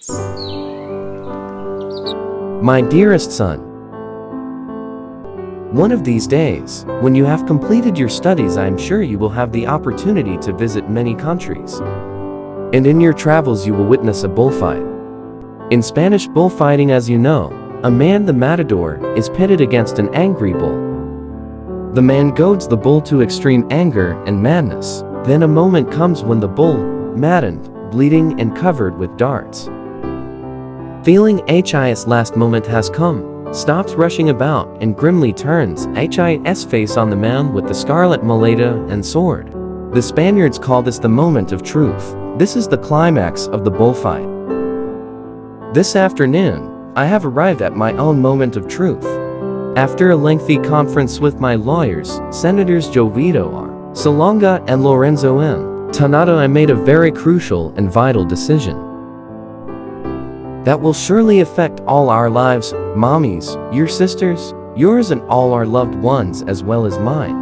My dearest son, one of these days, when you have completed your studies, I am sure you will have the opportunity to visit many countries. And in your travels you will witness a bullfight. In Spanish bullfighting, as you know, a man, the matador, is pitted against an angry bull. The man goads the bull to extreme anger and madness. Then a moment comes when the bull, maddened, bleeding and covered with darts, feeling his last moment has come, stops rushing about and grimly turns his face on the man with the scarlet muleta and sword. The Spaniards call this the moment of truth. This is the climax of the bullfight. This afternoon, I have arrived at my own moment of truth. After a lengthy conference with my lawyers, Senators Jovito R. Salonga and Lorenzo M. Tanado, I made a very crucial and vital decision that will surely affect all our lives, mommies, your sisters, yours and all our loved ones as well as mine.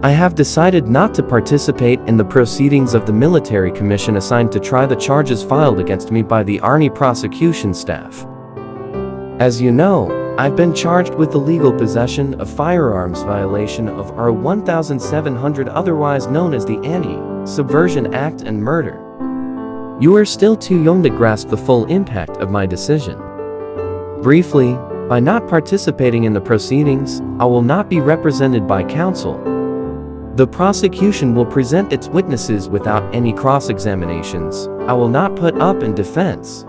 I have decided not to participate in the proceedings of the military commission assigned to try the charges filed against me by the Army prosecution staff. As you know, I've been charged with illegal possession of firearms, violation of R 1700, otherwise known as the Anti-Subversion Act, and murder. You are still too young to grasp the full impact of my decision. Briefly, by not participating in the proceedings, I will not be represented by counsel. The prosecution will present its witnesses without any cross-examinations. I will not put up in defense.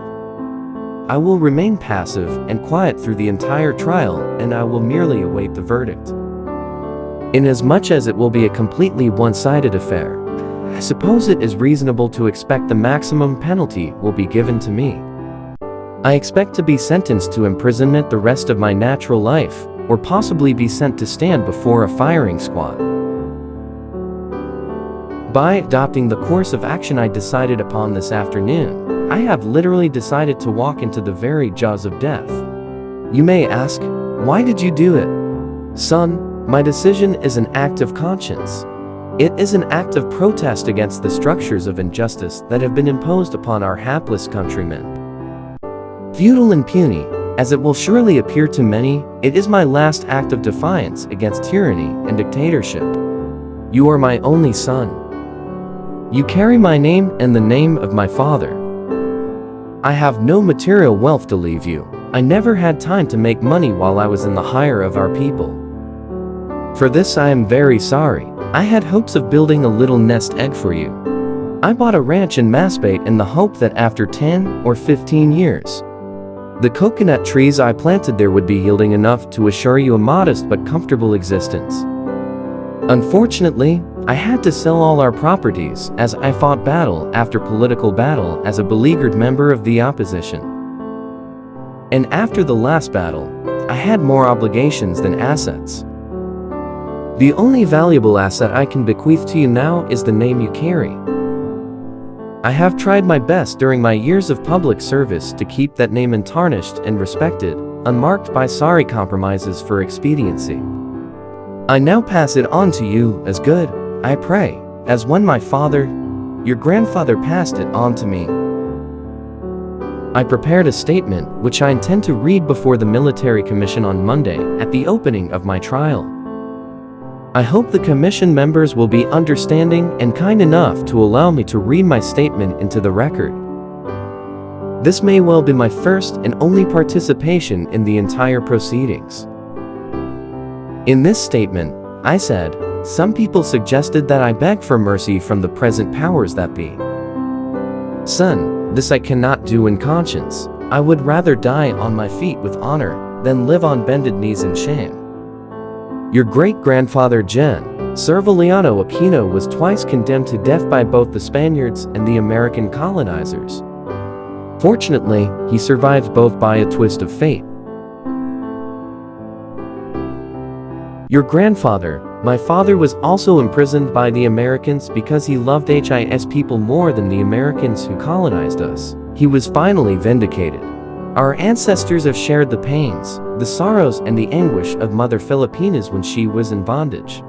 I will remain passive and quiet through the entire trial, and I will merely await the verdict. Inasmuch as it will be a completely one-sided affair, I suppose it is reasonable to expect the maximum penalty will be given to me. I expect to be sentenced to imprisonment the rest of my natural life, or possibly be sent to stand before a firing squad. By adopting the course of action I decided upon this afternoon, I have literally decided to walk into the very jaws of death. You may ask, why did you do it? Son, my decision is an act of conscience. It is an act of protest against the structures of injustice that have been imposed upon our hapless countrymen. Futile and puny, as it will surely appear to many, it is my last act of defiance against tyranny and dictatorship. You are my only son. You carry my name and the name of my father. I have no material wealth to leave you. I never had time to make money while I was in the hire of our people. For this I am very sorry. I had hopes of building a little nest egg for you. I bought a ranch in Masbate in the hope that after 10 or 15 years, the coconut trees I planted there would be yielding enough to assure you a modest but comfortable existence. Unfortunately, I had to sell all our properties as I fought battle after political battle as a beleaguered member of the opposition. And after the last battle, I had more obligations than assets. The only valuable asset I can bequeath to you now is the name you carry. I have tried my best during my years of public service to keep that name untarnished and respected, unmarked by sorry compromises for expediency. I now pass it on to you as good, I pray, as when my father, your grandfather, passed it on to me. I prepared a statement which I intend to read before the military commission on Monday at the opening of my trial. I hope the commission members will be understanding and kind enough to allow me to read my statement into the record. This may well be my first and only participation in the entire proceedings. In this statement, I said, some people suggested that I beg for mercy from the present powers that be. Son, this I cannot do in conscience. I would rather die on my feet with honor than live on bended knees in shame. Your great-grandfather Gen. Serviliano Aquino was twice condemned to death by both the Spaniards and the American colonizers. Fortunately, he survived both by a twist of fate. Your grandfather, my father, was also imprisoned by the Americans because he loved his people more than the Americans who colonized us. He was finally vindicated. Our ancestors have shared the pains, the sorrows and the anguish of Mother Filipinas when she was in bondage.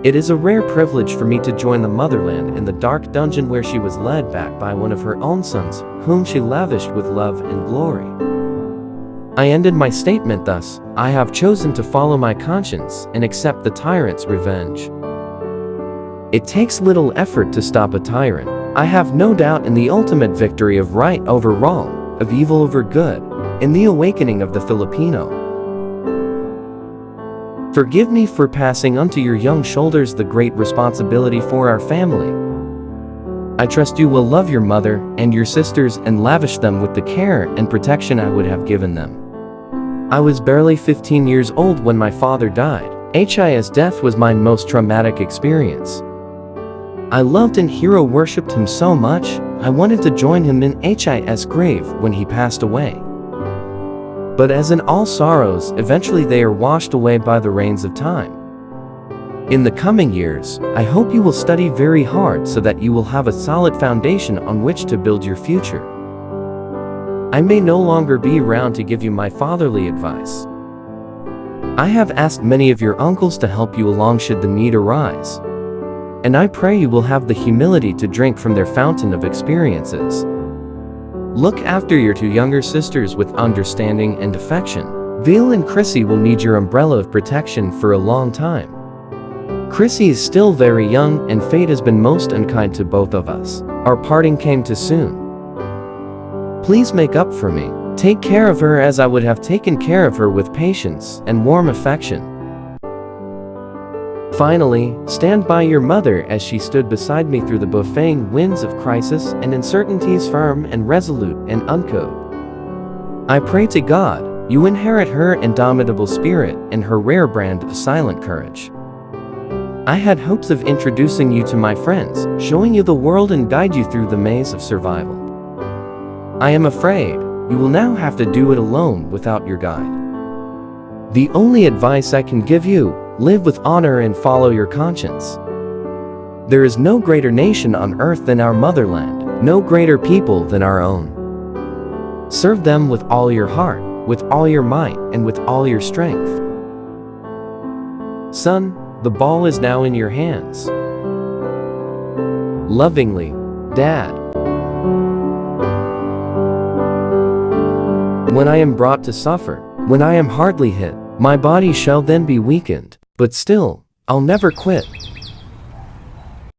It is a rare privilege for me to join the motherland in the dark dungeon where she was led back by one of her own sons, whom she lavished with love and glory. I ended my statement thus: I have chosen to follow my conscience and accept the tyrant's revenge. It takes little effort to stop a tyrant. I have no doubt in the ultimate victory of right over wrong, of evil over good, in the awakening of the Filipino. Forgive me for passing onto your young shoulders the great responsibility for our family. I trust you will love your mother and your sisters and lavish them with the care and protection I would have given them. I was barely 15 years old when my father died. His death was my most traumatic experience. I loved and hero worshipped him so much, I wanted to join him in his grave when he passed away. But as in all sorrows, eventually they are washed away by the rains of time. In the coming years, I hope you will study very hard so that you will have a solid foundation on which to build your future. I may no longer be around to give you my fatherly advice. I have asked many of your uncles to help you along should the need arise. And I pray you will have the humility to drink from their fountain of experiences. Look after your two younger sisters with understanding and affection. Vale and Chrissy will need your umbrella of protection for a long time. Chrissy is still very young and fate has been most unkind to both of us. Our parting came too soon. Please make up for me. Take care of her as I would have taken care of her with patience and warm affection. Finally, stand by your mother as she stood beside me through the buffeting winds of crisis and uncertainties, firm and resolute and uncowed. I pray to God, you inherit her indomitable spirit and her rare brand of silent courage. I had hopes of introducing you to my friends, showing you the world and guide you through the maze of survival. I am afraid, you will now have to do it alone without your guide. The only advice I can give you: live with honor and follow your conscience. There is no greater nation on earth than our motherland, no greater people than our own. Serve them with all your heart, with all your might, and with all your strength. Son, the ball is now in your hands. Lovingly, Dad. When I am brought to suffer, when I am hardly hit, my body shall then be weakened, but still, I'll never quit.